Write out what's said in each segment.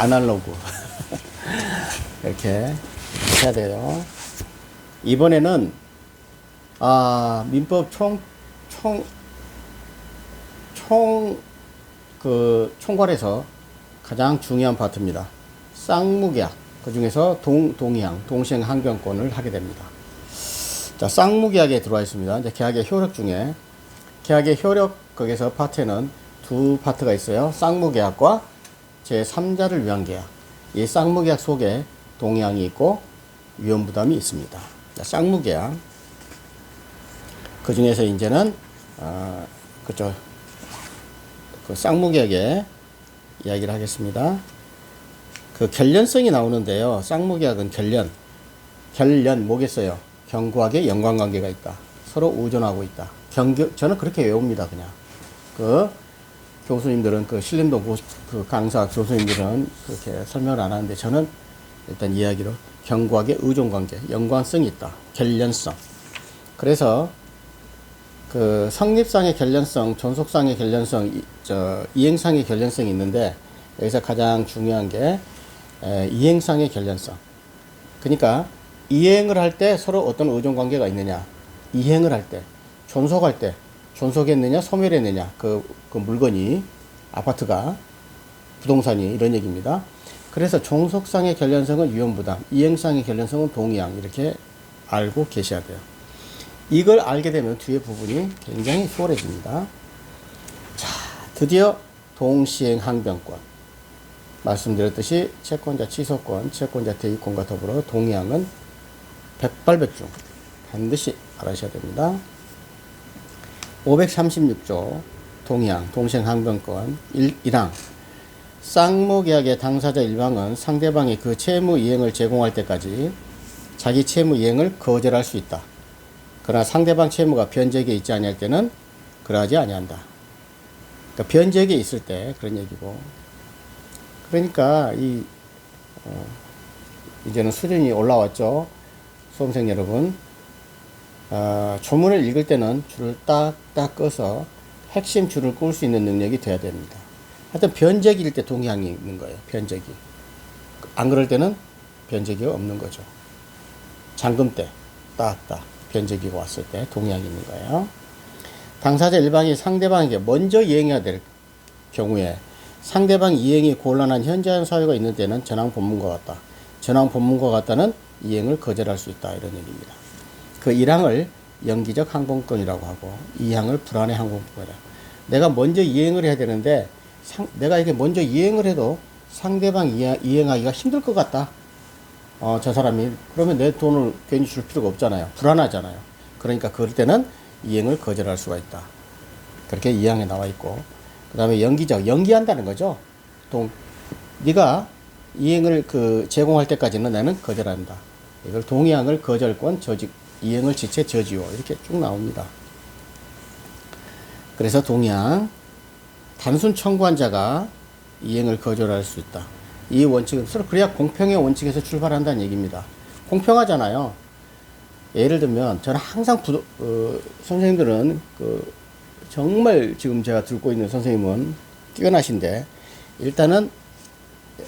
아날로그. 이렇게 해야 돼요. 이번에는 민법 총괄에서 가장 중요한 파트입니다. 쌍무계약. 그 중에서 동시행 항변권을 하게 됩니다. 자, 쌍무계약에 들어와 있습니다. 이제 계약의 효력 중에, 계약의 효력, 거기서 파트에는 두 파트가 있어요. 쌍무계약과 제3자를 위한 계약. 이 쌍무계약 속에 동의항이 있고 위험부담이 있습니다. 자, 쌍무계약. 그 중에서 이제는, 그쵸. 그 쌍무계약의 이야기를 하겠습니다. 그 결련성이 나오는데요. 쌍무계약은 결련 뭐겠어요? 견고하게 연관관계가 있다. 서로 의존하고 있다. 저는 그렇게 외웁니다, 그냥. 그 교수님들은, 그 신림동 그 강사 교수님들은 그렇게 설명을 안 하는데, 저는 일단 이야기로 견고하게 의존관계, 연관성이 있다. 결련성. 그래서 그 성립상의 결련성, 존속상의 결련성, 이행상의 결련성이 있는데, 여기서 가장 중요한 게 이행상의 결련성. 그러니까 이행을 할 때 서로 어떤 의존 관계가 있느냐, 이행을 할 때, 존속할 때 존속했느냐 소멸했느냐, 그 물건이, 아파트가, 부동산이, 이런 얘기입니다. 그래서 종속상의 결련성은 위험부담, 이행상의 결련성은 동의항, 이렇게 알고 계셔야 돼요. 이걸 알게 되면 뒤에 부분이 굉장히 수월해집니다. 자, 드디어 동시행 항변권. 말씀드렸듯이 채권자 취소권, 채권자 대위권과 더불어 동의항은 백발백중 반드시 알아셔야 됩니다. 536조 동의항, 동시행 항변권 1항. 쌍무계약의 당사자 일방은 상대방이 그 채무 이행을 제공할 때까지 자기 채무 이행을 거절할 수 있다. 그러나 상대방 채무가 변제기에 있지 아니할 때는 그러하지 아니한다. 그러니까 변제기에 있을 때 그런 얘기고. 그러니까 이제는 수준이 올라왔죠. 수험생 여러분. 조문을 읽을 때는 줄을 딱딱 꺼서 핵심 줄을 끌 수 있는 능력이 돼야 됩니다. 하여튼 변제기일 때 동의항이 있는 거예요. 변제기. 안 그럴 때는 변제기가 없는 거죠. 잠금 때 딱딱 변제기가 왔을 때 동의항이 있는 거예요. 당사자 일방이 상대방에게 먼저 이행해야 될 경우에 상대방 이행이 곤란한 현저한 사유가 있는 때는 전항 본문과 같다. 전항 본문과 같다는 이행을 거절할 수 있다. 이런 얘기입니다. 그 1항을 연기적 항변권이라고 하고 2항을 불안의 항변권이라고. 내가 먼저 이행을 해야 되는데 내가 이게 먼저 이행을 해도 상대방 이행하기가 힘들 것 같다. 저 사람이, 그러면 내 돈을 괜히 줄 필요가 없잖아요. 불안하잖아요. 그러니까 그럴 때는 이행을 거절할 수가 있다. 그렇게 2항에 나와 있고, 그 다음에 연기한다는 거죠. 네가 이행을 제공할 때까지는 나는 거절한다. 이걸 동의항을 거절권, 이행을 지체, 저지요. 이렇게 쭉 나옵니다. 그래서 동의항, 단순 청구한 자가 이행을 거절할 수 있다. 이 원칙은 서로 그래야 공평의 원칙에서 출발한다는 얘기입니다. 공평하잖아요. 예를 들면 저는 항상 선생님들은 정말 지금 제가 듣고 있는 선생님은 뛰어나신데, 일단은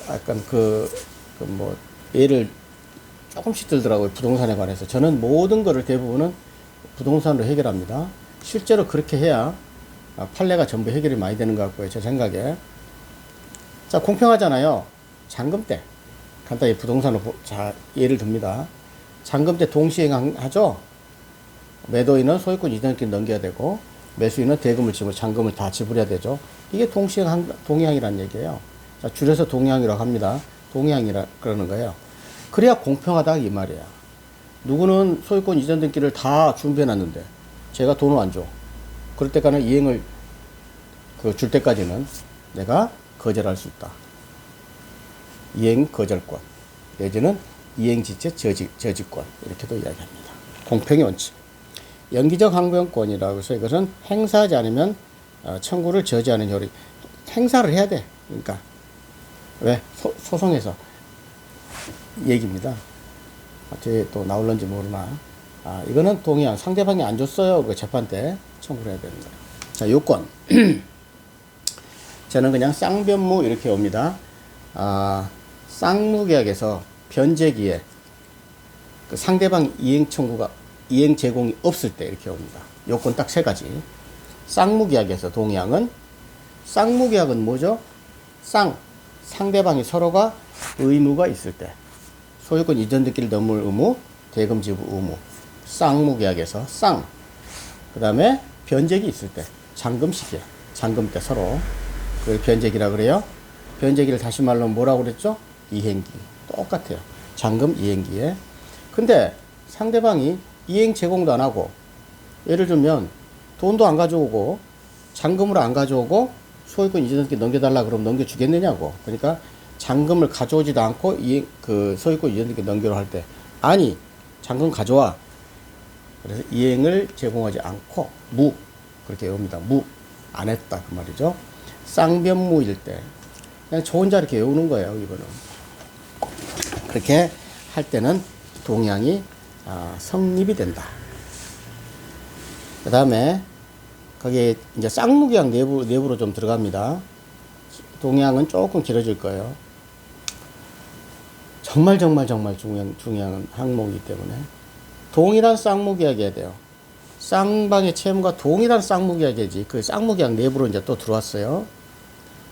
약간 예를 조금씩 들더라고요. 부동산에 관해서. 저는 모든 거를 대부분은 부동산으로 해결합니다. 실제로 그렇게 해야 판례가 전부 해결이 많이 되는 것 같고요. 제 생각에. 자, 공평하잖아요. 잔금 때. 간단히 부동산으로 예를 듭니다. 잔금 때 동시행하죠. 매도인은 소유권 이전権넘겨야 되고, 매수인은 대금을 잔금을 다 지불해야 되죠. 이게 동의항이라는 얘기예요. 자, 줄여서 동의항이라고 합니다. 동의항이라 그러는 거예요. 그래야 공평하다 이 말이야. 누구는 소유권 이전 등기를 다 준비해 놨는데 제가 돈을 안 줘. 그럴 때까지는 이행을 줄 때까지는 내가 거절할 수 있다. 이행 거절권 내지는 이행지체 저지권, 이렇게도 이야기합니다. 공평의 원칙. 연기적 항변권이라고 해서 이것은 행사하지 않으면 청구를 저지하는 효력. 행사를 해야 돼. 그러니까 왜? 소송에서 얘기입니다. 뒤에 또 나올런지 모르나. 이거는 동의한 상대방이 안 줬어요. 그 재판 때 청구를 해야 되는 거예요. 자, 요건. 저는 그냥 쌍변무 이렇게 옵니다. 쌍무계약에서 변제기에 그 상대방 이행 청구가 이행 제공이 없을 때 이렇게 옵니다. 요건 딱 세 가지. 쌍무계약에서 동의항은 쌍무계약은 뭐죠? 상대방이 서로가 의무가 있을 때 소유권 이전 등기를 넘을 의무, 대금 지불 의무. 쌍무계약에서 그 다음에 변제기 있을 때 잔금 시기에 잔금 때 서로 그걸 변제기라 그래요. 변제기를 다시 말로 뭐라고 그랬죠? 이행기. 똑같아요. 잔금 이행기에. 근데 상대방이 이행 제공도 안 하고 예를 들면 돈도 안 가져오고 잔금으로 안 가져오고 소유권 이전 등기 넘겨달라 그러면 넘겨주겠느냐고. 그러니까 잔금을 가져오지도 않고 그 소유권 이전 등기 넘기로 할 때 아니 잔금 가져와. 그래서 이행을 제공하지 않고 그렇게 외웁니다. 안 했다 그 말이죠. 쌍변무일 때 그냥 저 혼자 이렇게 외우는 거예요. 이거는 그렇게 할 때는 동의항이 성립이 된다. 그 다음에 거기에 이제 쌍무계약 내부로 좀 들어갑니다. 동의항은 조금 길어질 거예요. 정말 중요한 항목이기 때문에 동일한 쌍무계약이어야 돼요. 쌍방의 채무가 동일한 쌍무계약이지. 그 쌍무계약 내부로 이제 또 들어왔어요.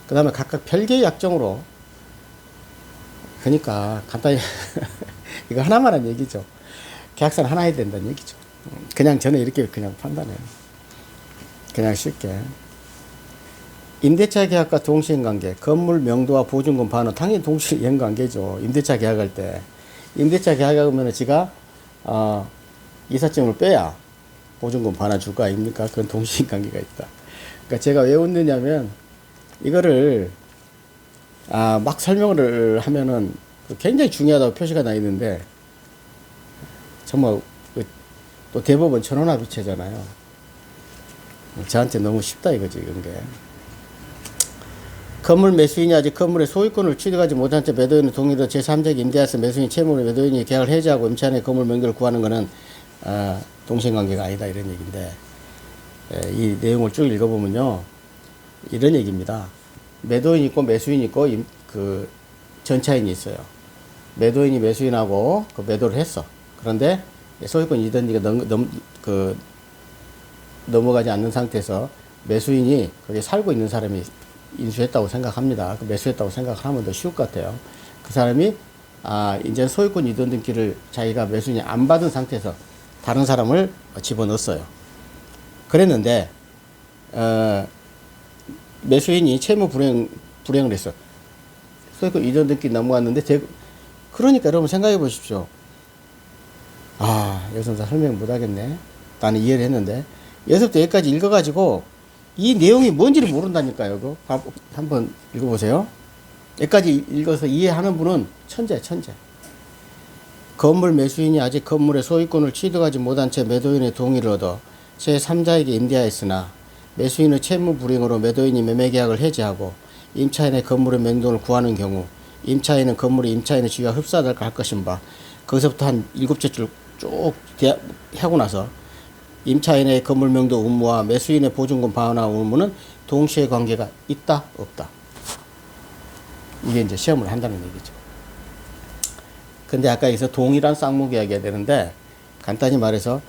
그 다음에 각각 별개의 약정으로. 그러니까 간단히 이거 하나만 한 얘기죠. 계약서는 하나 해야 된다는 얘기죠. 그냥 저는 이렇게 그냥 판단해요. 그냥 쉽게. 임대차 계약과 동시행관계, 건물 명도와 보증금 반환, 당연히 동시행관계죠. 임대차 계약할 때. 임대차 계약하면 지가 이삿짐을 빼야 보증금 반환 줄 거 아닙니까? 그건 동시행관계가 있다. 그러니까 제가 왜 웃느냐면 이거를 막 설명을 하면은 굉장히 중요하다고 표시가 나 있는데 정말 또 대법원 전원합의체잖아요. 저한테 너무 쉽다 이거지 이런 게. 건물 매수인이 아직 건물의 소유권을 취득하지 못한 채 매도인의 동의로 제3자에게 임대하여서 매수인 채무로 매도인이 계약을 해지하고 임차인의 건물 명도를 구하는 것은 동시행관계가 아니다 이런 얘기인데 이 내용을 쭉 읽어보면요 이런 얘기입니다. 매도인 있고 매수인 있고 그 전차인이 있어요. 매도인이 매수인하고 그 매도를 했어. 그런데 소유권 이전 등기가 넘어가지 않는 상태에서 매수인이 거기 살고 있는 사람이 인수했다고 생각합니다. 그 매수했다고 생각하면 더 쉬울 것 같아요. 그 사람이 이제 소유권 이전 등기를 자기가 매수인이 안 받은 상태에서 다른 사람을 집어넣었어요. 그랬는데 매수인이 채무 불이행을 했어. 소유권 이전 등기 넘어갔는데 그러니까 여러분 생각해 보십시오. 여기서 설명 못 하겠네. 나는 이해를 했는데 여기서부터 여기까지 읽어가지고 이 내용이 뭔지를 모른다니까요. 그거 한번 읽어보세요. 여기까지 읽어서 이해하는 분은 천재. 건물 매수인이 아직 건물의 소유권을 취득하지 못한 채 매도인의 동의를 얻어 제3자에게 임대하였으나 매수인의 채무 불이행으로 매도인이 매매계약을 해지하고 임차인의 건물의 명동을 구하는 경우 임차인은 건물이 임차인의 지위와 흡사할까 할 것인 바 거기서부터 한 7째 쭉 하고 나서 임차인의 건물 명도 의무와 매수인의 보증금 반환 의무는 동시에 관계가 있다 없다. 이게 이제 시험을 한다는 얘기죠. 근데 아까 여기서 동일한 쌍무계약이 해야 되는데 간단히 말해서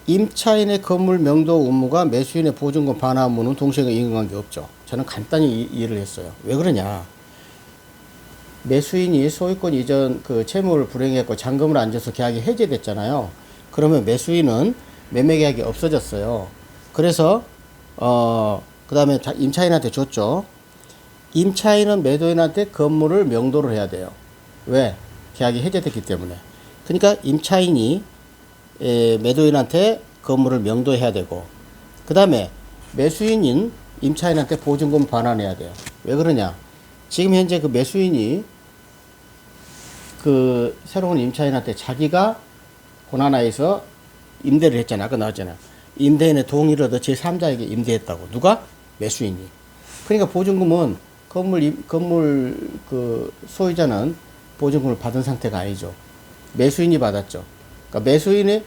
임차인의 건물 명도 의무가 매수인의 보증금 반환 의무는 동시에 인과관계 없죠. 저는 간단히 이해를 했어요. 왜 그러냐? 매수인이 소유권 이전 그 채무를 불이행했고 잔금을 안 줘서 계약이 해제됐잖아요. 그러면 매수인은 매매 계약이 없어졌어요. 그래서 그 다음에 임차인한테 줬죠. 임차인은 매도인한테 건물을 명도를 해야 돼요. 왜? 계약이 해제됐기 때문에. 그러니까 임차인이 매도인한테 건물을 명도해야 되고 그 다음에 매수인인 임차인한테 보증금 반환해야 돼요. 왜 그러냐? 지금 현재 그 매수인이 그 새로운 임차인한테 자기가 고난하에서 임대를 했잖아. 아까 나왔잖아. 임대인의 동의를 얻어 제3자에게 임대했다고. 누가? 매수인이. 그러니까 보증금은 건물 그 소유자는 보증금을 받은 상태가 아니죠. 매수인이 받았죠. 그러니까 매수인이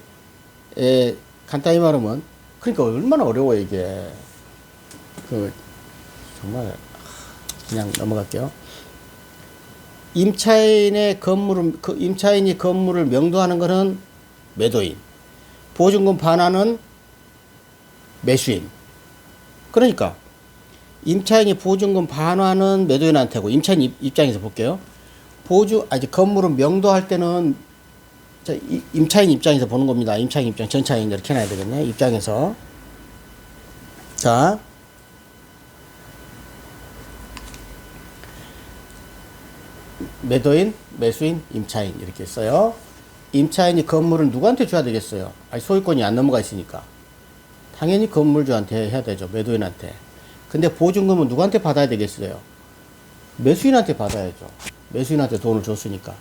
간단히 말하면 그러니까 얼마나 어려워 이게. 정말 그냥 넘어갈게요. 임차인이 건물을 명도하는 것은 매도인, 보증금 반환은 매수인. 그러니까 임차인이 보증금 반환은 매도인한테고, 임차인 입장에서 볼게요. 건물을 명도할 때는 임차인 입장에서 보는 겁니다. 임차인 입장, 전차인 이렇게 해놔야 되겠네. 입장에서. 자, 매도인, 매수인, 임차인 이렇게 써요. 임차인이 건물을 누구한테 줘야 되겠어요? 아니, 소유권이 안 넘어가 있으니까. 당연히 건물주한테 해야 되죠. 매도인한테. 근데 보증금은 누구한테 받아야 되겠어요? 매수인한테 받아야죠. 매수인한테 돈을 줬으니까.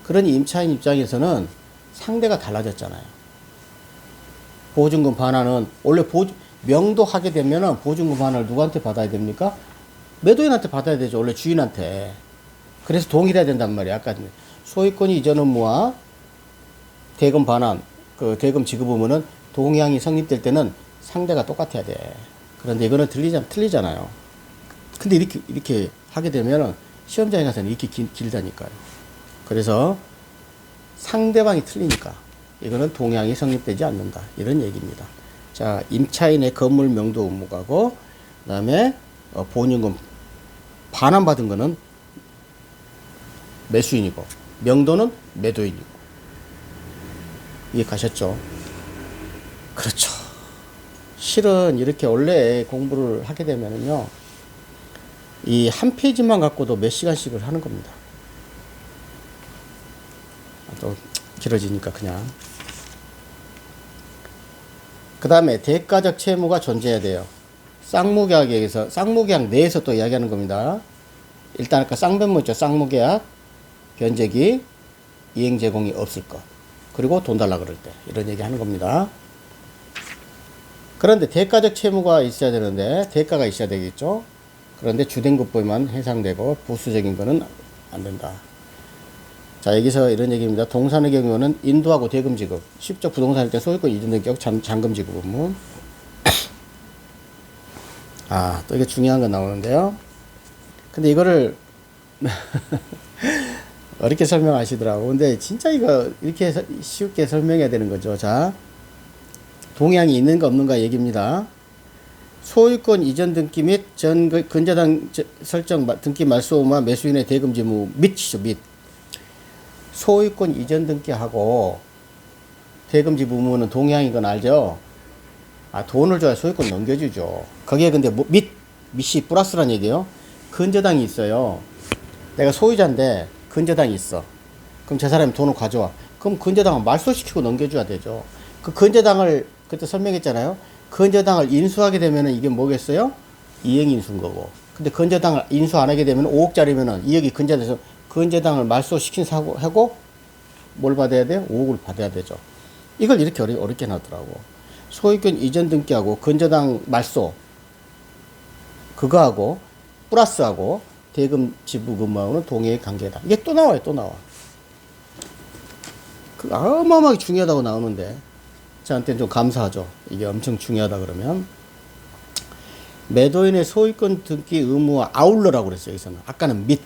그러니 임차인 입장에서는 상대가 달라졌잖아요. 보증금 반환은 원래 명도하게 되면은 보증금 반환을 누구한테 받아야 됩니까? 매도인한테 받아야 되죠. 원래 주인한테. 그래서 동일해야 된단 말이에요. 아까 소유권 이전 의무와 대금 반환, 대금 지급 의무는 동의항이 성립될 때는 상대가 똑같아야 돼. 그런데 이거는 틀리잖아요. 근데 이렇게 하게 되면은 시험장에 가서는 이렇게 길다니까요. 그래서 상대방이 틀리니까 이거는 동의항이 성립되지 않는다. 이런 얘기입니다. 자, 임차인의 건물 명도 의무가고, 그 다음에 보증금 반환받은 거는 매수인이고, 명도는 매도인이고. 이해 가셨죠? 그렇죠. 실은 이렇게 원래 공부를 하게 되면은요, 이 한 페이지만 갖고도 몇 시간씩을 하는 겁니다. 또 길어지니까 그냥. 그 다음에 대가적 채무가 존재해야 돼요. 쌍무계약 내에서 또 이야기하는 겁니다. 일단 아까 쌍변무 있죠. 쌍무계약, 변제기, 이행 제공이 없을 것. 그리고 돈 달라 그럴 때. 이런 얘기 하는 겁니다. 그런데 대가적 채무가 있어야 되는데, 대가가 있어야 되겠죠. 그런데 주된급부에만 해당되고, 부수적인 거는 안 된다. 자, 여기서 이런 얘기입니다. 동산의 경우는 인도하고 대금 지급. 쉽죠. 부동산일 때 소유권 이전된 경우 잔금 지급 의무. 아, 또 이게 중요한 거 나오는데요. 근데 이거를 어렵게 설명하시더라고. 근데 진짜 이거 이렇게 쉽게 설명해야 되는 거죠. 자, 동의항이 있는가 없는가 얘기입니다. 소유권 이전 등기 및 근저당 설정 등기 말소와 매수인의 대금 지무 및이죠. 및. 소유권 이전 등기하고 대금 지급 의무는 동의항인 건 알죠? 아, 돈을 줘야 소유권 넘겨주죠. 거기에 근데 밑이 플러스란 얘기예요. 근저당이 있어요. 내가 소유자인데 근저당이 있어. 그럼 저 사람이 돈을 가져와. 그럼 근저당을 말소시키고 넘겨줘야 되죠. 그 근저당을 그때 설명했잖아요. 근저당을 인수하게 되면은 이게 뭐겠어요? 이행인수인 거고. 근데 근저당을 인수 안 하게 되면 5억짜리면은 2억이 근저당에서 근저당을 말소시킨 하고 뭘 받아야 돼요? 5억을 받아야 되죠. 이걸 이렇게 어렵게 놨더라고. 소유권 이전 등기하고 근저당 말소 그거하고 플러스하고 대금 지급 의무하고는 동의의 관계다. 이게 또 나와요. 또 나와. 그 어마어마하게 중요하다고 나오는데 저한테는 좀 감사하죠. 이게 엄청 중요하다 그러면. 매도인의 소유권 등기 의무와 아울러라고 그랬어요. 여기서는. 아까는 및.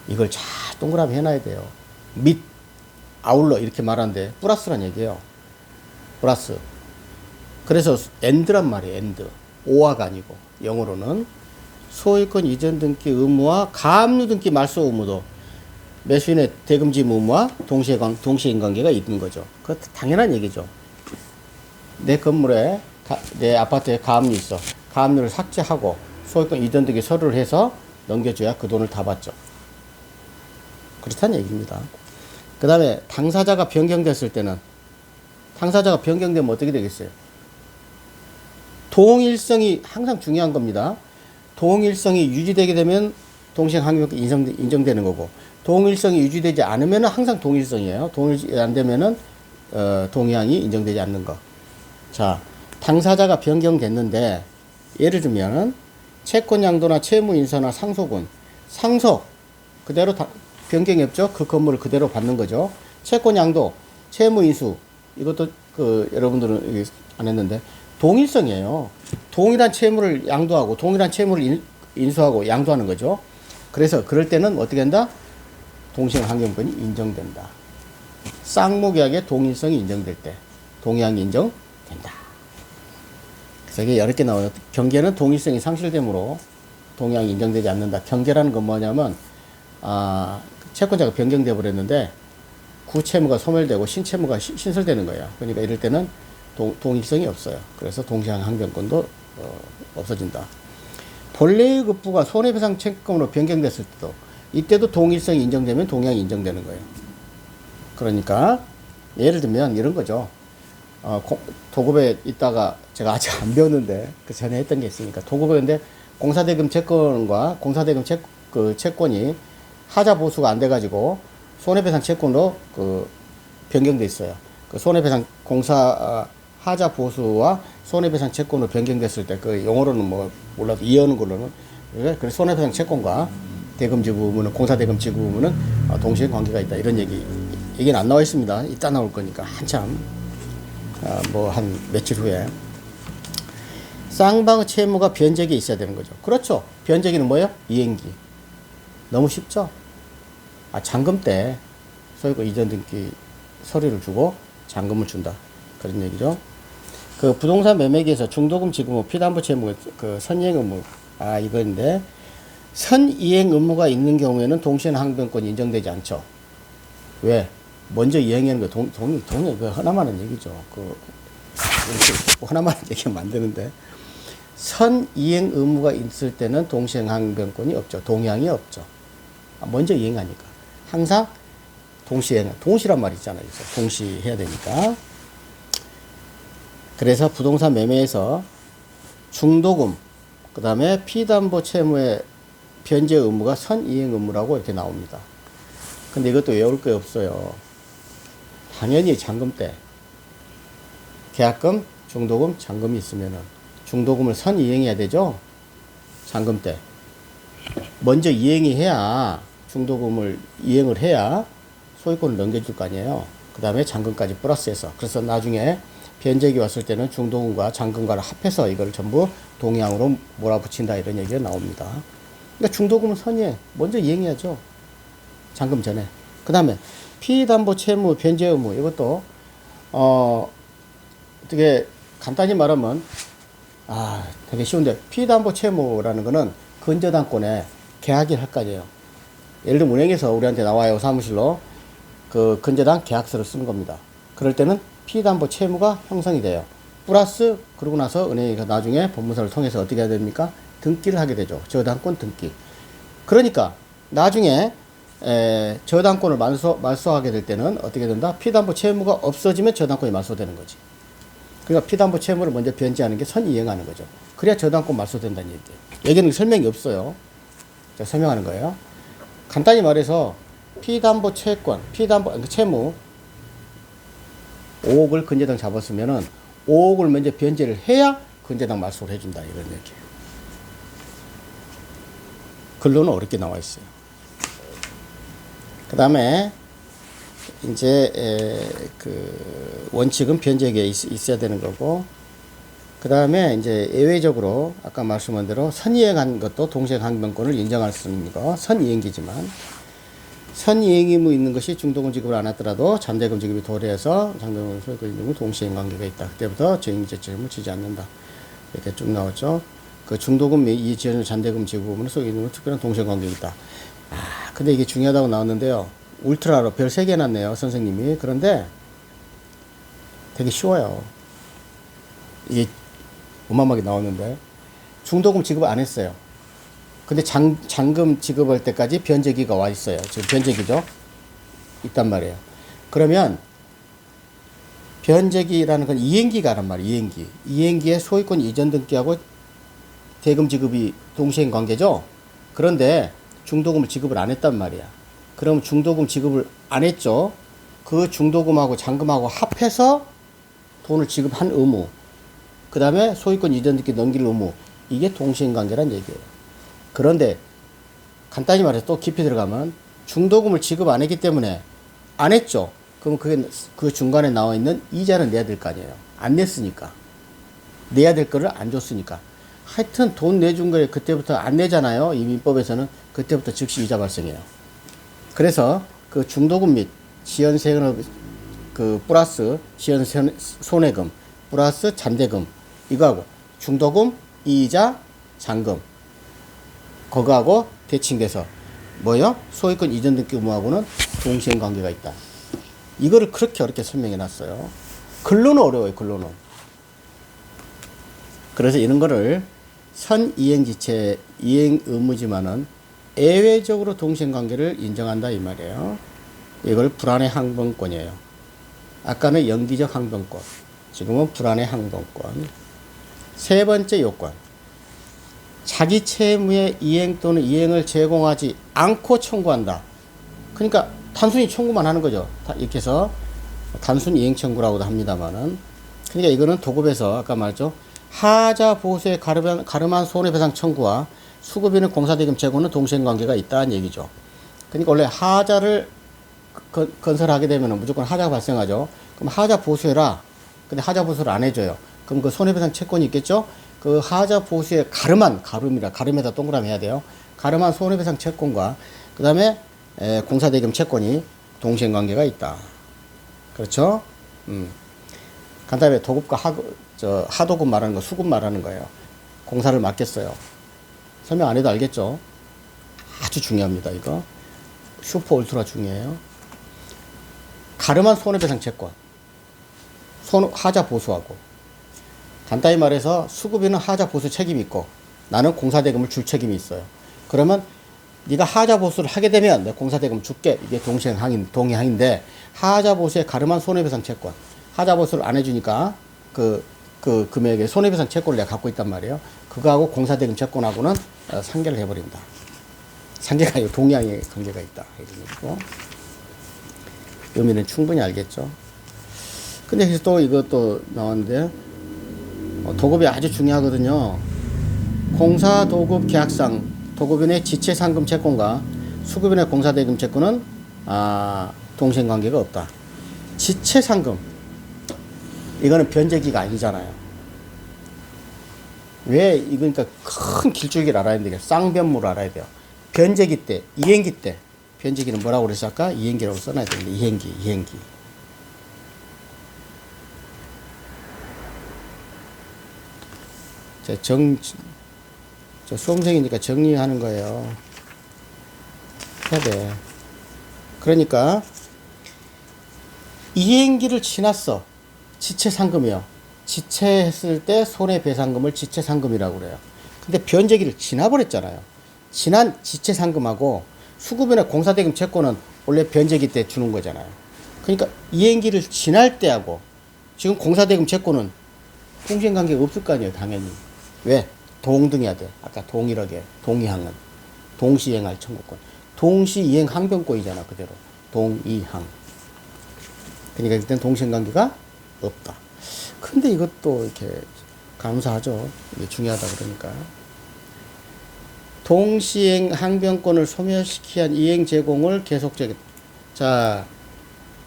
이걸 잘 동그라미 해놔야 돼요. 및, 아울러 이렇게 말하는데 플러스란 얘기예요. 플러스. 그래서 and란 말이에요. and. 오화가 아니고 영어로는 소유권 이전 등기 의무와 가압류 등기 말소 의무도 매수인의 대금지 의무와 동시인 관계가 있는 거죠. 그거 당연한 얘기죠. 내 건물에 내 아파트에 가압류 있어. 가압류를 삭제하고 소유권 이전 등기 서류를 해서 넘겨줘야 그 돈을 다 받죠. 그렇다는 얘기입니다. 그 다음에 당사자가 변경됐을 때는 당사자가 변경되면 어떻게 되겠어요? 동일성이 항상 중요한 겁니다. 동일성이 유지되게 되면 동시행항변권이 인정되는 거고 동일성이 유지되지 않으면 항상 동일성이에요. 동일이 안 되면은 동의항이 인정되지 않는 거. 자, 당사자가 변경됐는데 예를 들면 채권 양도나 채무 인사나 상속은 상속 그대로 변경이 없죠. 그 건물을 그대로 받는 거죠. 채권 양도, 채무 인수 이것도 여러분들은 안 했는데 동일성이에요. 동일한 채무를 양도하고 동일한 채무를 인수하고 양도하는 거죠. 그래서 그럴 때는 어떻게 한다? 동시행환경권이 인정된다. 쌍무계약의 동일성이 인정될 때 동의항이 인정된다. 그래서 이게 여러 개 나오는 경계는 동일성이 상실되므로 동의항이 인정되지 않는다. 경계라는 건 뭐냐면 채권자가 변경돼 버렸는데 구채무가 소멸되고 신채무가 신설되는 거예요. 그러니까 이럴 때는 동일성이 없어요. 그래서 동시행환경권도 없어진다. 본래의 급부가 손해배상 채권으로 변경됐을 때도 이때도 동일성이 인정되면 동의항이 인정되는 거예요. 그러니까 예를 들면 이런 거죠. 도급에 있다가 제가 아직 안 배웠는데 그 전에 했던 게 있으니까 도급인데 공사대금 채권과 공사대금 채권이 하자 보수가 안 돼가지고 손해배상 채권으로 변경돼 있어요. 그 손해배상 하자 보수와 손해배상 채권으로 변경됐을 때 그 용어로는 뭐 몰라도 이해하는 걸로는 그래서 손해배상 채권과 대금 지급 의무는 공사대금 지급 의무는 동시에 관계가 있다 이런 얘기는 안 나와 있습니다. 이따 나올 거니까 한참 뭐 한 며칠 후에 쌍방의 채무가 변제기에 있어야 되는 거죠. 그렇죠. 변제기는 뭐예요? 이행기. 너무 쉽죠. 잔금 때 소유권 이전 등기 서류를 주고 잔금을 준다 그런 얘기죠. 그 부동산 매매기에서 중도금 지급 후 피담보 채무 그 선이행 의무 이건데 선이행 의무가 있는 경우에는 동시행환경권이 인정되지 않죠. 왜? 먼저 이행하는 거 동의 그 하나만한 얘기죠. 하나만한 얘기하면 안 되는데 선이행 의무가 있을 때는 동시행환경권이 없죠. 동의항이 없죠. 먼저 이행하니까 항상 동시란 말이 있잖아요. 동시 해야 되니까. 그래서 부동산 매매에서 중도금 그 다음에 피담보 채무의 변제 의무가 선이행 의무라고 이렇게 나옵니다. 근데 이것도 외울 게 없어요. 당연히 잔금 때 계약금, 중도금, 잔금이 있으면은 중도금을 선이행해야 되죠. 잔금 때 먼저 이행이 해야 중도금을 이행을 해야 소유권을 넘겨줄 거 아니에요. 그 다음에 잔금까지 플러스해서 그래서 나중에 변제기 왔을 때는 중도금과 잔금과를 합해서 이걸 전부 동의항으로 몰아붙인다 이런 얘기가 나옵니다. 그러니까 중도금은 선이행 먼저 이행해야죠. 잔금 전에. 그 다음에 피담보 채무 변제 의무 이것도 어떻게 간단히 말하면 되게 쉬운데 피담보 채무라는 거는 근저당권에 계약을 할 거 아니에요. 예를 들면 은행에서 우리한테 나와요. 사무실로 그 근저당 계약서를 쓰는 겁니다. 그럴 때는 피담보 채무가 형성이 돼요. 플러스 그러고 나서 은행이 나중에 법무사를 통해서 어떻게 해야 됩니까? 등기를 하게 되죠. 저당권 등기. 그러니까 나중에 저당권을 말소하게 될 때는 어떻게 된다? 피담보 채무가 없어지면 저당권이 말소되는 거지. 그러니까 피담보 채무를 먼저 변제하는 게 선이행하는 거죠. 그래야 저당권 말소된다는 얘기예요. 여기는 설명이 없어요. 제가 설명하는 거예요. 간단히 말해서 피담보 채권, 채무 5억을 근저당 잡았으면은 5억을 먼저 변제를 해야 근저당 말소를 해준다 이런 얘기예요. 글로는 어렵게 나와 있어요. 그 다음에 이제 그 원칙은 변제기에 있어야 되는 거고, 그 다음에 이제 예외적으로 아까 말씀한 대로 선이행한 것도 동시행환경권을 인정할 수 있는 거 선이행기지만 선이행 의무 있는 것이 중도금 지급을 안 했더라도 잠대금 지급이 도래해서 잠대금 소유권 인정은 동시행 관계가 있다. 그때부터 정인제책임을 지지 않는다. 이렇게 쭉 나왔죠. 그 중도금 이 지연을 잠대금 지급은 소유권 인정은 특별한 동시행 관계가 있다. 근데 이게 중요하다고 나왔는데요. 울트라로 별 3개 놨네요, 선생님이. 그런데 되게 쉬워요. 이게 어마어마하게 나오는데 중도금 지급 안 했어요. 근데 잔금 지급할 때까지 변제기가 와 있어요. 지금 변제기죠? 있단 말이에요. 그러면 변제기라는 건 이행기가란 말이에요. 이행기. 이행기에 소유권 이전 등기하고 대금 지급이 동시행 관계죠? 그런데 중도금을 지급을 안 했단 말이야. 그럼 중도금 지급을 안 했죠? 그 중도금하고 잔금하고 합해서 돈을 지급한 의무. 그 다음에 소유권 이전 등기 넘길 의무. 이게 동시행 관계란 얘기예요. 그런데 간단히 말해서 또 깊이 들어가면 중도금을 지급 안 했기 때문에 안 했죠. 그럼 그 중간에 나와 있는 이자는 내야 될 거 아니에요. 안 냈으니까. 내야 될 거를 안 줬으니까. 하여튼 돈 내준 거에 그때부터 안 내잖아요. 이 민법에서는 그때부터 즉시 이자 발생해요. 그래서 그 중도금 및 지연세금 그 플러스 지연 손해금 플러스 잔대금 이거하고 중도금 이자 잔금 그거하고 대칭돼서 뭐요? 소유권 이전 등기 의무하고는 동시행 관계가 있다. 이거를 그렇게 어렵게 설명해 놨어요. 글로는 어려워요. 글로는. 그래서 이런 거를 선이행지체 이행 의무지만은 예외적으로 동시행 관계를 인정한다 이 말이에요. 이걸 불안의 항변권이에요. 아까는 연기적 항변권, 지금은 불안의 항변권. 세 번째 요건. 자기 채무의 이행 또는 이행을 제공하지 않고 청구한다. 그러니까 단순히 청구만 하는 거죠. 이렇게 해서 단순 이행 청구라고도 합니다만은. 그러니까 이거는 도급에서 아까 말했죠. 하자 보수에 가름한 손해배상 청구와 수급인의 공사대금 제공은 동시행 관계가 있다는 얘기죠. 그러니까 원래 하자를 건설하게 되면 무조건 하자가 발생하죠. 그럼 하자 보수해라. 근데 하자 보수를 안 해줘요. 그럼 그 손해배상 채권이 있겠죠? 그 하자 보수에 가름에다 동그라미 해야 돼요. 가름한 손해배상 채권과 그 다음에 공사대금 채권이 동시행 관계가 있다. 그렇죠? 간단하게 도급과 하도급 말하는 거, 수급 말하는 거예요. 공사를 맡겼어요. 설명 안 해도 알겠죠? 아주 중요합니다, 이거. 슈퍼 울트라 중요해요. 가름한 손해배상 채권. 하자 보수하고. 간단히 말해서 수급인은 하자 보수 책임이 있고 나는 공사대금을 줄 책임이 있어요. 그러면 네가 하자 보수를 하게 되면 내가 공사대금 줄게. 이게 동의항인데 하자 보수에 가름한 손해배상 채권. 하자 보수를 안 해주니까 그 금액의 손해배상 채권을 내가 갖고 있단 말이에요. 그거하고 공사대금 채권하고는 상계를 해버린다. 상계가 아니고 동의항의 관계가 있다. 이런 거고. 의미는 충분히 알겠죠. 근데 또 이것도 나왔는데 도급이 아주 중요하거든요. 공사도급 계약상 도급인의 지체상금 채권과 수급인의 공사대금 채권은 동시행 관계가 없다. 지체상금 이거는 변제기가 아니잖아요. 왜 이거니까 큰 길쭉이를 알아야 되는데 쌍변물을 알아야 돼요. 변제기 때, 이행기 때 변제기는 뭐라고 그랬어 아까? 이행기라고 써놔야 되는데 이행기. 저 수험생이니까 정리하는 거예요. 해야 돼. 그러니까 이행기를 지났어. 지체상금이요. 지체했을 때 손해배상금을 지체상금이라고 그래요. 근데 변제기를 지나버렸잖아요. 지난 지체상금하고 수급이나 공사대금 채권은 원래 변제기 때 주는 거잖아요. 그러니까 이행기를 지날 때하고 지금 공사대금 채권은 동시행 관계가 없을 거 아니에요. 당연히. 왜? 동등해야 돼. 아까 동일하게. 동의항은. 동시행할 청구권. 동시이행 항변권이잖아. 그대로. 동의항. 그러니까 일단 동시행 관계가 없다. 근데 이것도 이렇게 감사하죠. 이게 중요하다 그러니까. 동시행 항변권을 소멸시키한 이행 제공을 계속 자,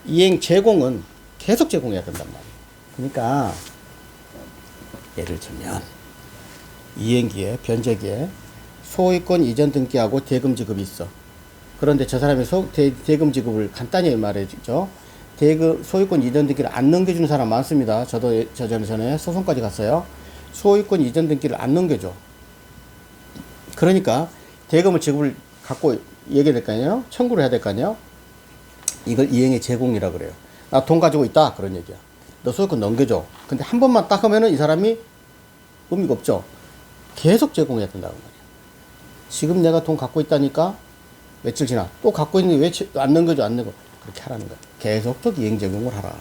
이행 제공은 계속 제공해야 된단 말이에요. 그러니까 예를 들면 이행기에 변제기에 소유권 이전 등기하고 대금 지급이 있어. 그런데 저 사람이 대금 지급을 간단히 말해주죠. 소유권 이전 등기를 안 넘겨주는 사람 많습니다. 저도 전에 소송까지 갔어요. 소유권 이전 등기를 안 넘겨줘. 그러니까 대금을 지급을 갖고 얘기해야 될 거 아니에요? 청구를 해야 될 거 아니에요? 이걸 이행의 제공이라 그래요. 나 돈 가지고 있다. 그런 얘기야. 너 소유권 넘겨줘. 근데 한 번만 딱 하면은 이 사람이 의미가 없죠. 계속 제공해야 된다고 말이에요. 지금 내가 돈 갖고 있다니까 며칠 지나 또 갖고 있는데 왜 안 넘겨줘 안 넘겨. 그렇게 하라는 거야. 계속적 이행 제공을 하라.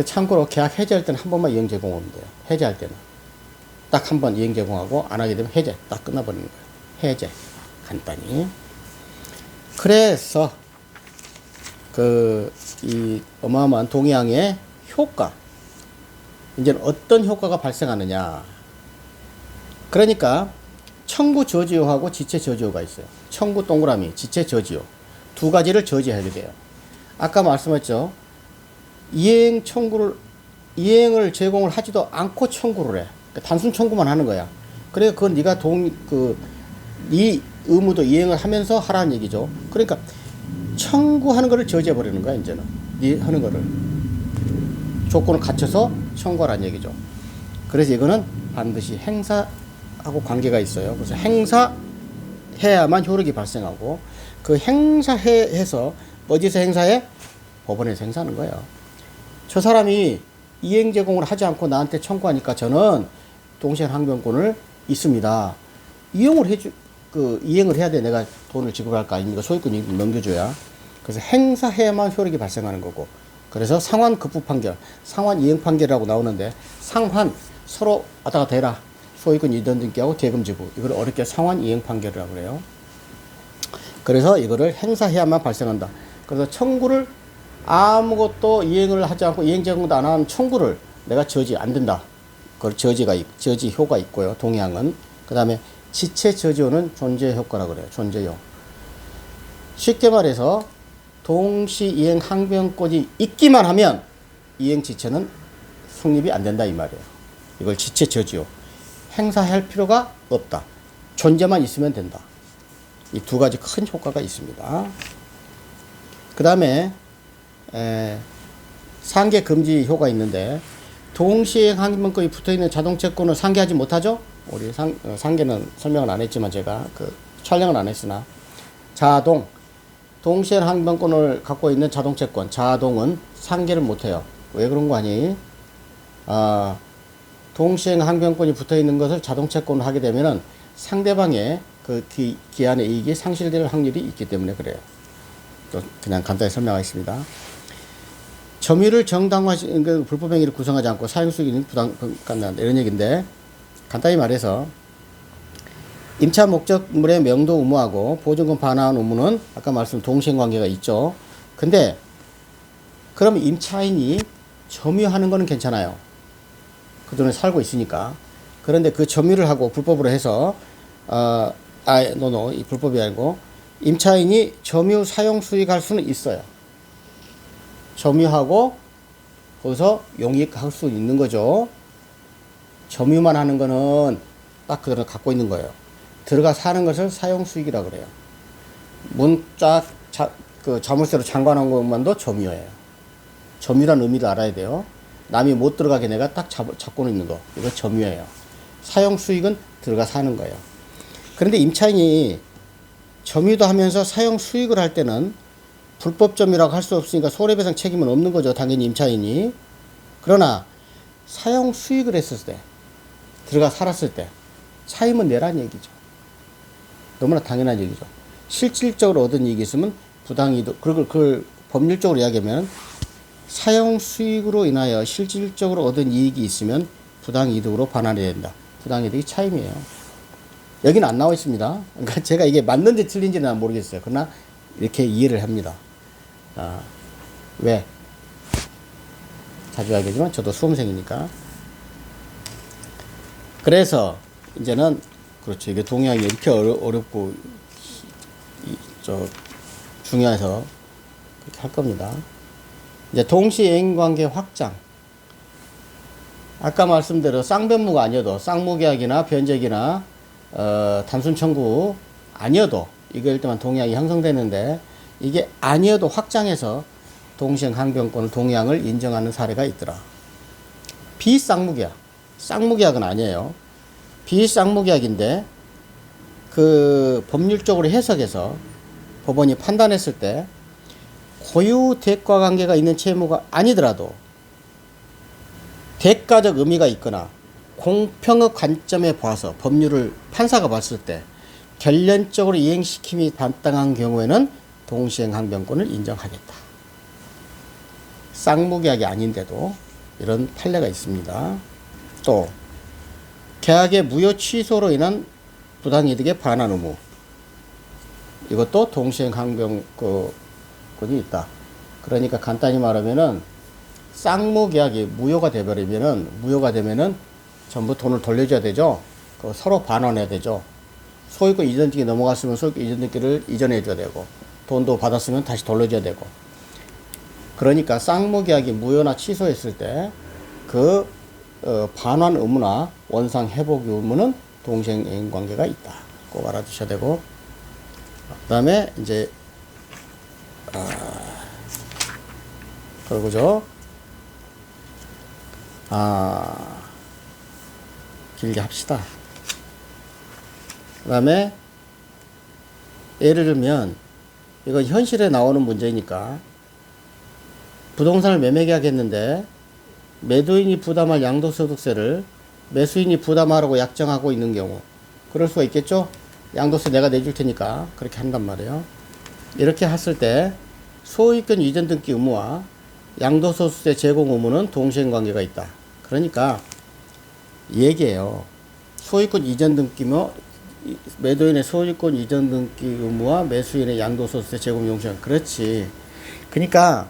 참고로 계약 해지할 때는 한 번만 이행 제공하면 돼요. 해지할 때는. 딱 한 번 이행 제공하고 안 하게 되면 해제. 딱 끝나버리는 거예요. 해제. 간단히. 그래서 이 어마어마한 동의항의 효과. 이제는 어떤 효과가 발생하느냐. 그러니까 청구 저지효하고 지체 저지효가 있어요. 청구 동그라미, 지체 저지효. 두 가지를 저지하게 돼요. 아까 말씀했죠. 이행을 제공을 하지도 않고 청구를 해. 그러니까 단순 청구만 하는 거야. 그래, 그건 네가 네 의무도 이행을 하면서 하라는 얘기죠. 그러니까 청구하는 거를 저지해 버리는 거야. 이제는 네 하는 거를 조건을 갖춰서 청구하라는 얘기죠. 그래서 이거는 반드시 행사하고 관계가 있어요. 그래서 행사해야만 효력이 발생하고, 그 행사해서 어디서 행사해? 법원에서 행사하는 거예요. 저 사람이 이행 제공을 하지 않고 나한테 청구하니까 저는 동시행항변권을 있습니다. 이행을 해야 돼. 내가 돈을 지급할 거 아닙니까? 소유권을 넘겨줘야. 그래서 행사해야만 효력이 발생하는 거고. 그래서 상환 급부 판결, 상환 이행 판결이라고 나오는데, 상환 서로 왔다 갔다 해라. 소유권 이전 등기하고 대금 지급. 이걸 어렵게 상환 이행 판결이라고 그래요. 그래서 이거를 행사해야만 발생한다. 그래서 청구를 아무것도 이행을 하지 않고 이행 제공도 안 하는 청구를 내가 저지 안 된다. 그 저지 효가 있고요. 동의항은. 그 다음에 지체 저지효는 존재 효과라고 그래요. 존재효. 쉽게 말해서 동시 이행 항변권이 있기만 하면 이행 지체는 성립이 안 된다 이 말이에요. 이걸 지체 저지효. 행사할 필요가 없다. 존재만 있으면 된다. 이 두 가지 큰 효과가 있습니다. 그 다음에 상계 금지 효가 있는데, 동시에 항변권이 붙어있는 자동채권을 상계하지 못하죠? 우리 상계는 설명을 안 했지만 제가 촬영은 안 했으나, 동시에 항변권을 갖고 있는 자동채권, 자동은 상계를 못해요. 왜 그런 거 아니? 동시행 항변권이 붙어있는 것을 자동채권을 하게 되면은 상대방의 그 기한의 이익이 상실될 확률이 있기 때문에 그래요. 또 그냥 간단히 설명하겠습니다. 점유를 정당화시킨 불법 행위를 구성하지 않고 사용수익은 부담간다 이런 얘기인데, 간단히 말해서 임차 목적물의 명도 의무하고 보증금 반환 의무는 아까 말씀 동시행 관계가 있죠. 근데 그럼 임차인이 점유하는 거는 괜찮아요. 그 돈에 살고 있으니까. 그런데 그 점유를 하고 불법으로 해서 이 불법이 아니고 임차인이 점유 사용 수익할 수는 있어요. 점유하고 거기서 용익할 수 있는 거죠. 점유만 하는 거는 딱 그대로 갖고 있는 거예요. 들어가 사는 것을 사용 수익이라고 그래요. 문짝 자물쇠로 잠궈놓은 것만도 점유예요. 점유라는 의미를 알아야 돼요. 남이 못 들어가게 내가 딱 잡고 있는 거, 이거 점유예요. 사용 수익은 들어가 사는 거예요. 그런데 임차인이 점유도 하면서 사용 수익을 할 때는 불법 점유라고 할 수 없으니까 손해배상 책임은 없는 거죠. 당연히 임차인이. 그러나 사용 수익을 했을 때, 들어가 살았을 때 차임은 내란 얘기죠. 너무나 당연한 얘기죠. 실질적으로 얻은 이익이 있으면 부당이득, 그걸 법률적으로 이야기하면 사용 수익으로 인하여 실질적으로 얻은 이익이 있으면 부당이득으로 반환해야 된다. 부당이득이 차임이에요. 여기는 안 나와 있습니다. 그러니까 제가 이게 맞는지 틀린지는 난 모르겠어요. 그러나 이렇게 이해를 합니다. 왜? 자주 하겠지만 저도 수험생이니까. 그래서 이제는 그렇죠. 이게 동의하기 이렇게 어렵고 중요해서 그렇게 할 겁니다. 이제 동시행관계 확장. 아까 말씀대로 쌍변무가 아니어도 쌍무계약이나 변제기나 단순 청구 아니어도 이거 일단 동의항이 형성되는데, 이게 아니어도 확장해서 동시행 항변권을 동의항을 인정하는 사례가 있더라. 비쌍무계약. 쌍무계약은 아니에요. 비쌍무계약인데 그 법률적으로 해석해서 법원이 판단했을 때 고유 대가 관계가 있는 채무가 아니더라도 대가적 의미가 있거나 공평의 관점에 봐서 법률을 판사가 봤을 때 결론적으로 이행시킴이 마땅한 경우에는 동시행 항변권을 인정하겠다. 쌍무계약이 아닌데도 이런 판례가 있습니다. 또 계약의 무효 취소로 인한 부당이득의 반환 의무, 이것도 동시행 항변권이 있다. 그러니까 간단히 말하면은 쌍무계약이 무효가 되면은 전부 돈을 돌려줘야 되죠. 서로 반환해야 되죠. 소유권 이전등기 넘어갔으면 소유권 이전등기를 이전해줘야 되고, 돈도 받았으면 다시 돌려줘야 되고. 그러니까 쌍무계약이 무효나 취소했을 때 그 반환 의무나 원상 회복 의무는 동시행 관계가 있다. 꼭 알아두셔야 되고, 그다음에 이제 그러고죠. 길게 합시다. 그다음에 예를 들면 이거 현실에 나오는 문제니까 부동산을 매매 계약했는데 매도인이 부담할 양도소득세를 매수인이 부담하라고 약정하고 있는 경우 그럴 수가 있겠죠. 양도세 내가 내줄 테니까 그렇게 한단 말이에요. 이렇게 했을 때 소유권 이전 등기 의무와 양도소득세 제공 의무는 동시행관계가 있다. 그러니까 얘기해요. 소유권 이전 등기며 매도인의 소유권 이전 등기 의무와 매수인의 양도소득세 제공 용시한. 그렇지. 그러니까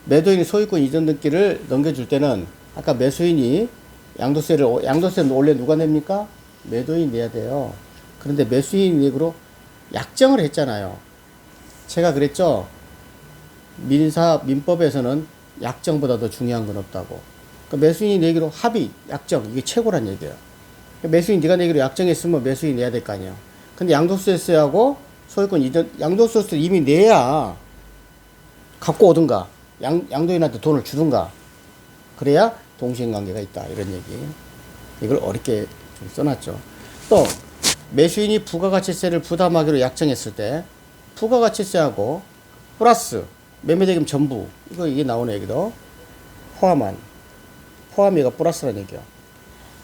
매도인이 소유권 이전 등기를 넘겨줄 때는 아까 매수인이 양도세는 원래 누가 냅니까? 매도인이 내야 돼요. 그런데 매수인 내기로 약정을 했잖아요. 제가 그랬죠. 민법에서는 약정보다 더 중요한 건 없다고. 그러니까 매수인이 내기로 합의, 약정 이게 최고란 얘기예요. 매수인 네가 내기로 약정했으면 매수인이 내야 될 거 아니에요. 근데 양도소득세하고 소유권 이전 양도소득세 이미 내야 갖고 오든가 양도인한테 돈을 주든가 그래야 동시행관계가 있다 이런 얘기. 이걸 어렵게 좀 써놨죠. 또 매수인이 부가가치세를 부담하기로 약정했을 때 부가가치세하고 플러스 매매대금 전부 이게 나오는 얘기도 포함이가 플러스라는 얘기야.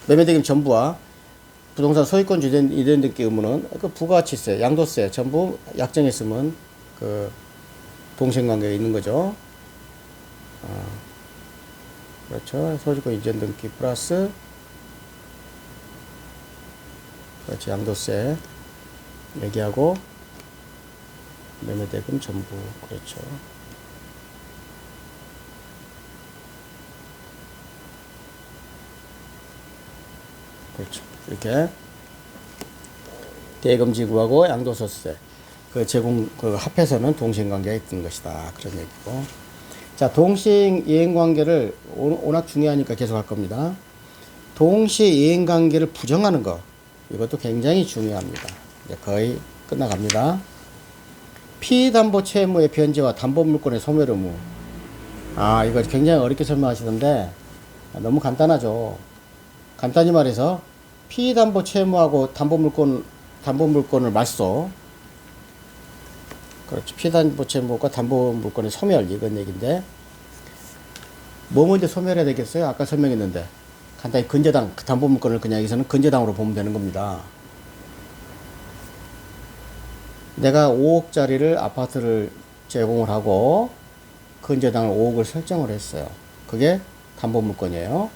매매대금 전부와 부동산 소유권 이전 등기 의무는 그 부가가치세, 양도세 전부 약정했으면 그 동시행관계가 있는 거죠. 그렇죠. 소유권 이전 등기 플러스 그렇지 양도세 얘기하고 매매대금 전부 그렇죠. 그렇죠. 이렇게 대금지구하고 양도소득세 그 제공 그 합해서는 동시행관계가 있는 것이다 그런 얘기고. 자, 동시이행관계를 워낙 중요하니까 계속 할 겁니다. 동시이행관계를 부정하는 것 이것도 굉장히 중요합니다. 이제 거의 끝나갑니다. 피담보 채무의 변제와 담보물권의 소멸 의무. 이거 굉장히 어렵게 설명하시던데 너무 간단하죠. 간단히 말해서 피담보 채무하고 담보물권을 말소. 그렇죠. 피담보 채무과 담보물권의 소멸 이건 얘기인데 뭐 먼저 소멸해야 되겠어요? 아까 설명했는데 간단히 근저당 담보물권을 그냥 여기서는 근저당으로 보면 되는 겁니다. 내가 5억짜리를 아파트를 제공을 하고 근저당을 5억을 설정을 했어요. 그게 담보물권이에요.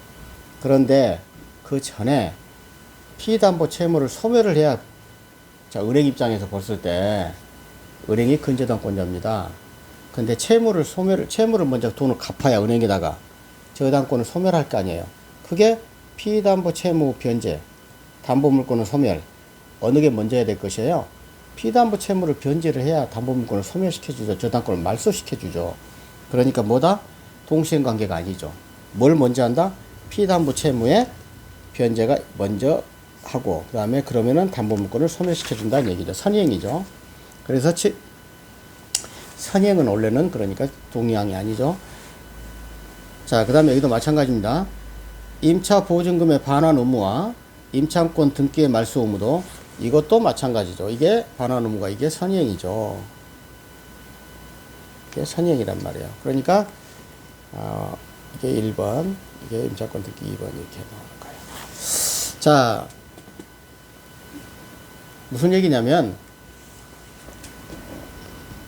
그런데 그 전에 피담보 채무를 소멸을 해야 자 은행 입장에서 봤을 때 은행이 근저당권자입니다. 근데 채무를 먼저 돈을 갚아야 은행에다가 저당권을 소멸할 거 아니에요. 그게 피담보 채무 변제, 담보물권을 소멸 어느 게 먼저 해야 될 것이에요. 피담보 채무를 변제를 해야 담보물권을 소멸시켜주죠. 저당권을 말소시켜주죠. 그러니까 뭐다? 동시행관계가 아니죠. 뭘 먼저 한다? 피담보 채무의 변제가 먼저 하고 그 다음에 그러면은 담보물권을 소멸시켜준다는 얘기죠. 선행이죠. 그래서 선행은 원래는 그러니까 동의항이 아니죠. 자, 그 다음에 여기도 마찬가지입니다. 임차 보증금의 반환 의무와 임차권 등기의 말소 의무도 이것도 마찬가지죠. 이게 반환 의무가 이게 선행이죠. 이게 선행이란 말이에요. 그러니까 이게 1번, 이게 임차권 등기 2번 이렇게 나오는 거예요. 자, 무슨 얘기냐면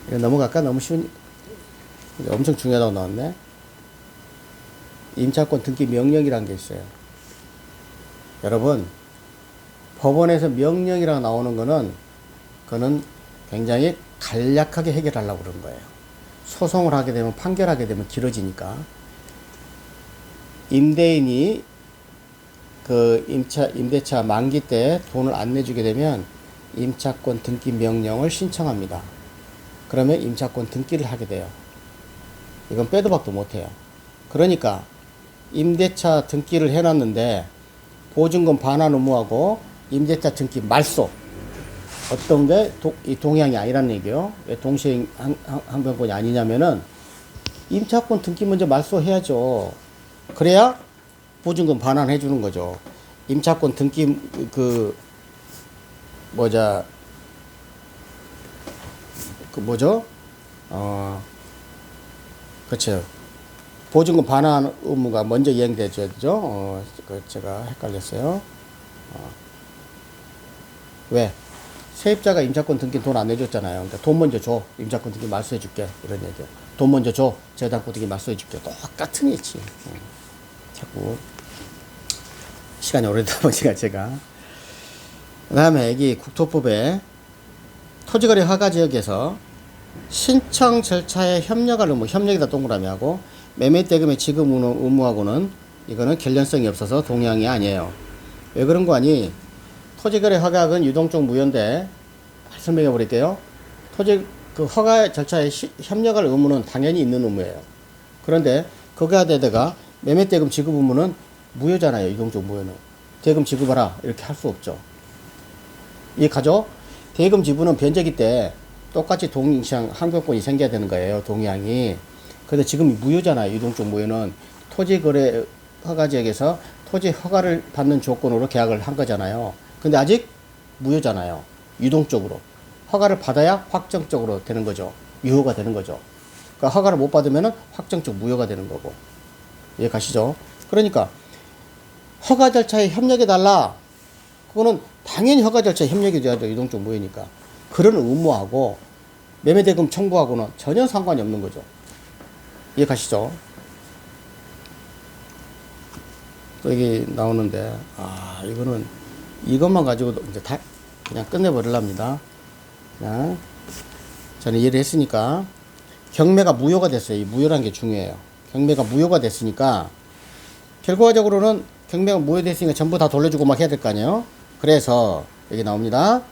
이거 넘어갈까? 너무 쉬운 엄청 중요하다고 나왔네. 임차권 등기 명령이라는 게 있어요. 여러분 법원에서 명령이라고 나오는 거는 그거는 굉장히 간략하게 해결하려고 그런 거예요. 소송을 하게 되면 판결하게 되면 길어지니까 임대인이 그 임대차 만기 때 돈을 안 내주게 되면 임차권 등기 명령을 신청합니다. 그러면 임차권 등기를 하게 돼요. 이건 빼도 박도 못해요. 그러니까 임대차 등기를 해놨는데 보증금 반환 의무하고 임대차 등기 말소 어떤 게 이 동의항이 아니라는 얘기요. 왜 동시행 항변권이 아니냐면은 임차권 등기 먼저 말소해야죠. 그래야 보증금 반환해 주는 거죠. 임차권 등기 그쵸. 보증금 반환 의무가 먼저 이행되죠. 제가 헷갈렸어요. 왜? 세입자가 임차권 등기 돈 안 내줬잖아요. 그러니까 돈 먼저 줘. 임차권 등기 말소해 줄게. 이런 얘기야. 돈 먼저 줘. 재단권 등기 말소해 줄게. 똑같은 얘기지. 자꾸. 시간이 오래되다 보니까 제가. 그 다음에 여기 국토법에 토지거래 허가지역에서 신청 절차에 협력할 의무, 협력이다 동그라미 하고 매매대금의 지급 의무하고는 이거는 결련성이 없어서 동의항이 아니에요. 왜 그런 거 아니? 토지거래 허가는 유동적 무효인데 설명해 버릴게요. 토지 허가 절차에 협력할 의무는 당연히 있는 의무예요. 그런데 거기에 대다가 매매대금 지급 의무는 무효잖아요. 유동적 무효는. 대금 지급하라 이렇게 할 수 없죠. 이해가죠? 대금 지분은 변제기 때 똑같이 동시행 항변권이 생겨야 되는 거예요. 동의항이. 근데 지금 무효잖아요. 유동적 무효는 토지거래 허가지역에서 토지 허가를 받는 조건으로 계약을 한 거잖아요. 근데 아직 무효잖아요. 유동적으로. 허가를 받아야 확정적으로 되는 거죠. 유효가 되는 거죠. 그러니까 허가를 못 받으면 확정적 무효가 되는 거고. 이해 가시죠? 그러니까 허가 절차에 협력해달라. 그거는 당연히 허가 절차에 협력이 돼야죠. 유동적 무효니까. 그런 의무하고 매매대금 청구하고는 전혀 상관이 없는 거죠. 이해 가시죠? 또 여기 나오는데, 이거는 이것만 가지고도 이제 다 그냥 끝내버리랍니다. 그냥 저는 이해를 했으니까 경매가 무효가 됐어요. 이 무효라는 게 중요해요. 경매가 무효가 됐으니까 결과적으로는 경매가 무효됐으니까 전부 다 돌려주고 막 해야 될 거 아니에요. 그래서 여기 나옵니다.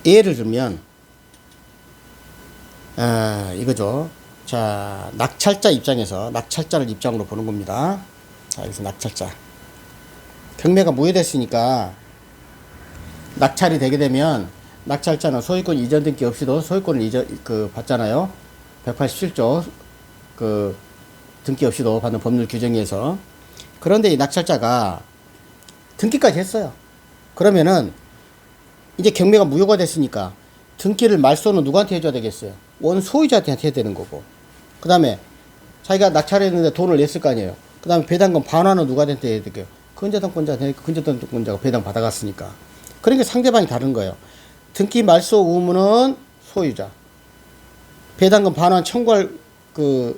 예를 들면 이거죠. 자, 낙찰자 입장에서 낙찰자를 입장으로 보는 겁니다. 자, 여기서 낙찰자. 경매가 무효됐으니까 낙찰이 되게 되면 낙찰자는 소유권 이전 등기 없이도 소유권을 받잖아요. 187조 등기 없이도 받는 법률 규정에 의해서. 그런데 이 낙찰자가 등기까지 했어요. 그러면은 이제 경매가 무효가 됐으니까 등기를 말소는 누구한테 해줘야 되겠어요? 원 소유자한테 해야 되는 거고. 그 다음에 자기가 낙찰했는데 돈을 냈을 거 아니에요. 그 다음에 배당금 반환은 누구한테 해야 될게요? 근저당권자가 배당 받아갔으니까. 그러니까 상대방이 다른 거예요. 등기 말소 의무는 소유자. 배당금 반환 청구할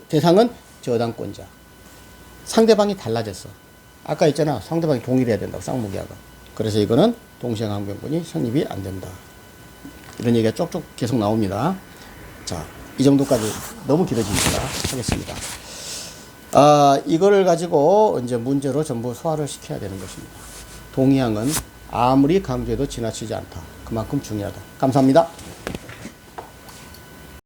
대상은 저당권자. 상대방이 달라졌어. 아까 있잖아. 상대방이 동의를 해야 된다고, 쌍무계약은. 그래서 이거는 동시행 항변권이 성립이 안 된다. 이런 얘기가 쪽쪽 계속 나옵니다. 자, 이 정도까지 너무 길어지니까 하겠습니다. 이거를 가지고 이제 문제로 전부 소화를 시켜야 되는 것입니다. 동의항은 아무리 강조해도 지나치지 않다. 그만큼 중요하다. 감사합니다.